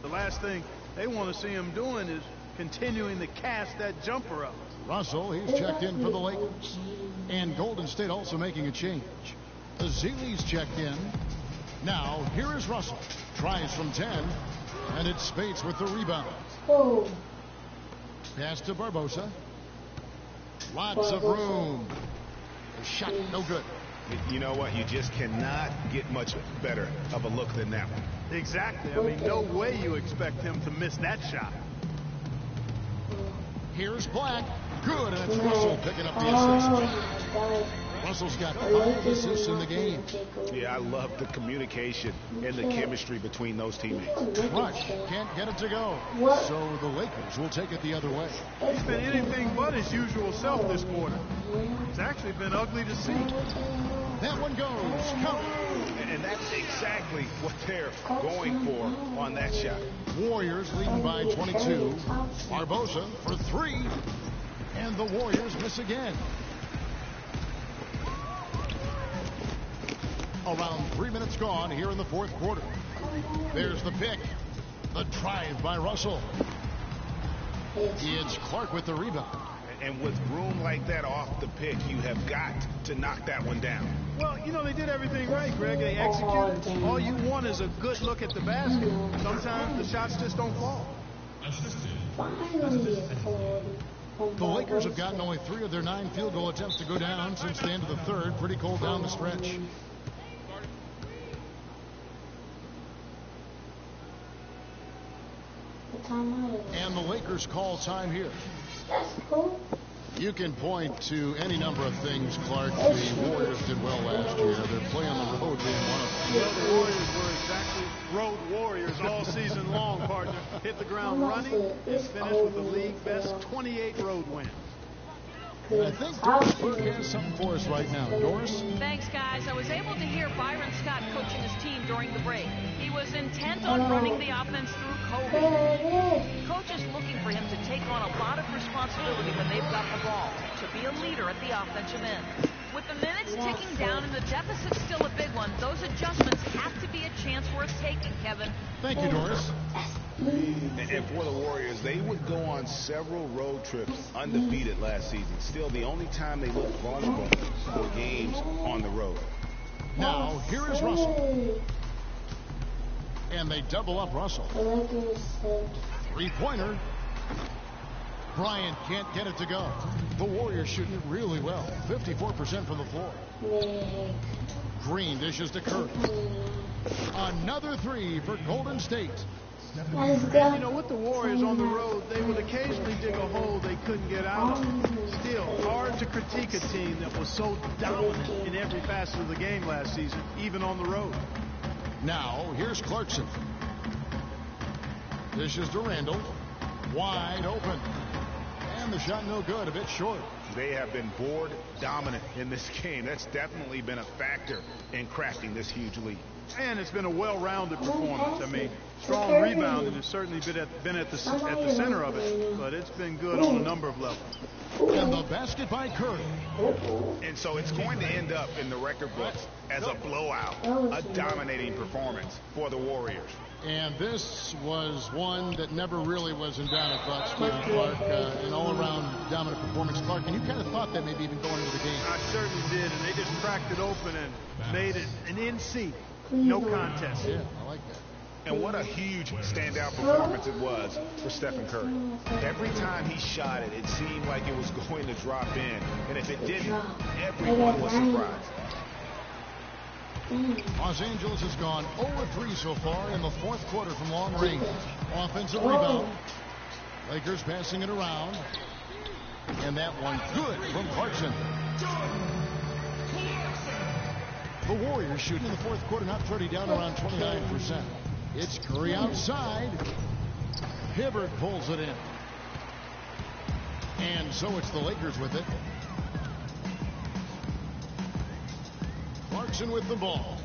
The last thing they want to see him doing is continuing to cast that jumper up. Russell, he's checked in for the Lakers. And Golden State also making a change. Azili's checked in. Now, here is Russell. Tries from 10. And it's Spates with the rebound. Pass to Barbosa. Lots of room. The shot, no good. You know what? You just cannot get much better of a look than that one. Exactly. I mean, no way you expect him to miss that shot. Here's Black. Good, and it's Russell picking up the assist. Russell's got 5 assists in the game. Yeah, I love the communication and the chemistry between those teammates. Rush can't get it to go. So the Lakers will take it the other way. He's been anything but his usual self this quarter. It's actually been ugly to see. That one goes. Count. And that's exactly what they're going for on that shot. Warriors leading by 22. Barbosa for 3. And the Warriors miss again. Around 3 minutes gone here in the fourth quarter. There's the pick. The drive by Russell. It's Clark with the rebound. And with room like that off the pick, you have got to knock that one down. Well, you know, they did everything right, Greg. They executed. All you want is a good look at the basket. Sometimes the shots just don't fall. The Lakers have gotten only 3 of their 9 field goal attempts to go down since the end of the third. Pretty cold down the stretch. And the Lakers call time here. You can point to any number of things, Clark. The Warriors did well last year. They're playing on the road being one of them. Well, the Warriors were exactly road warriors all season long, partner. Hit the ground running and finished with the league best 28 road wins. And I think Doris Burke has something for us right now. Doris? Thanks, guys. I was able to hear Byron Scott coaching his team during the break. He was intent on running the offense through Kobe. Coach is looking for him to take on a lot of responsibility when they've got the ball, to be a leader at the offensive end. With the minutes ticking down and the deficit still a big one, those adjustments have to be a chance worth taking, Kevin. Thank you, Doris. And for the Warriors, they would go on several road trips undefeated last season. Still, the only time they looked vulnerable were games on the road. Now, here is Russell. And they double up Russell. 3-pointer. Bryant can't get it to go. The Warriors shooting it really well. 54% from the floor. Green dishes to Curry. Another 3 for Golden State. You know, with the Warriors on the road, they would occasionally dig a hole they couldn't get out of. Still, hard to critique a team that was so dominant in every facet of the game last season, even on the road. Now, here's Clarkson. Dishes to Randall. Wide open. And the shot no good, a bit short. They have been board dominant in this game. That's definitely been a factor in cracking this huge lead. And it's been a well-rounded performance. I mean, strong rebounding has certainly been at the center of it, but it's been good on a number of levels. And the basket by Curry. And so it's going to end up in the record books as a blowout, a dominating performance for the Warriors. And this was one that never really was in doubt at Bucks, Clark. An all-around dominant performance. Clark, and you kind of thought that maybe even going into the game. I certainly did, and they just cracked it open and made it an NC. No contest. Yeah, I like that. And what a huge standout performance it was for Stephen Curry. Every time he shot it, it seemed like it was going to drop in. And if it didn't, everyone was surprised. Los Angeles has gone 0-3 so far in the fourth quarter from long range. Offensive rebound. Lakers passing it around. And that one good from Clarkson. The Warriors shooting in the fourth quarter, not 30, down around 29%. It's Curry outside. Hibbert pulls it in. And so it's the Lakers with it. Clarkson with the ball.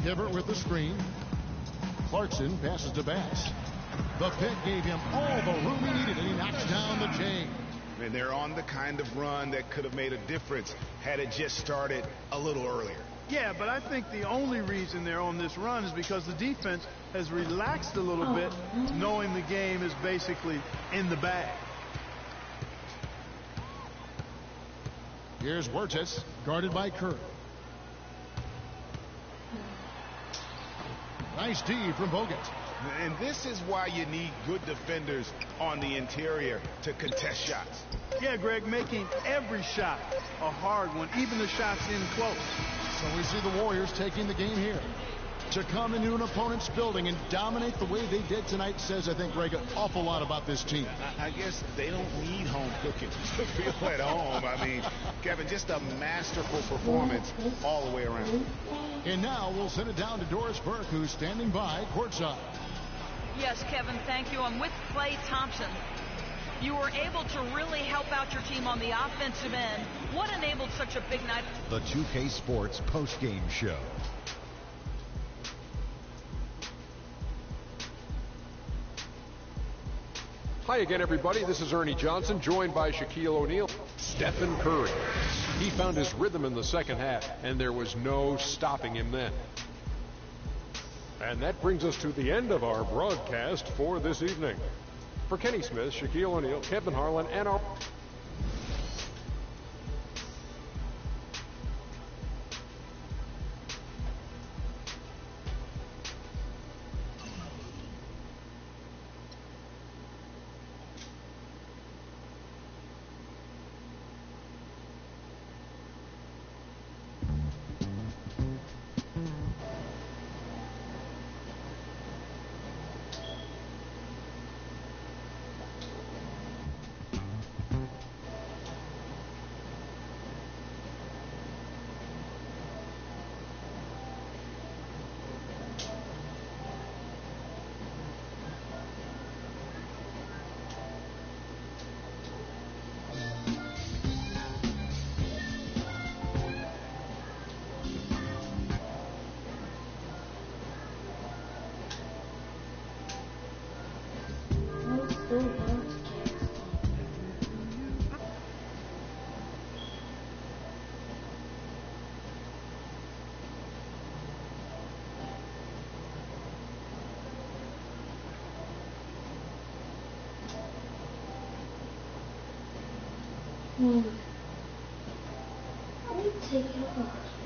Hibbert with the screen. Clarkson passes to Bass. The pick gave him all the room he needed, and he knocks down the chain. And they're on the kind of run that could have made a difference had it just started a little earlier. Yeah, but I think the only reason they're on this run is because the defense has relaxed a little bit, knowing the game is basically in the bag. Here's Wirtz, guarded by Curry. Nice D from Bogut. And this is why you need good defenders on the interior to contest shots. Yeah, Greg, making every shot a hard one, even the shots in close. So we see the Warriors taking the game here. To come into an opponent's building and dominate the way they did tonight says, I think, Greg, an awful lot about this team. I guess they don't need home cooking to feel at home. I mean, Kevin, just a masterful performance all the way around. And now we'll send it down to Doris Burke, who's standing by courtside. Yes, Kevin, thank you. I'm with Klay Thompson. You were able to really help out your team on the offensive end. What enabled such a big night? The 2K Sports postgame show. Hi again, everybody. This is Ernie Johnson, joined by Shaquille O'Neal. Stephen Curry. He found his rhythm in the second half, and there was no stopping him then. And that brings us to the end of our broadcast for this evening. For Kenny Smith, Shaquille O'Neal, Kevin Harlan, and our... I need to take it off.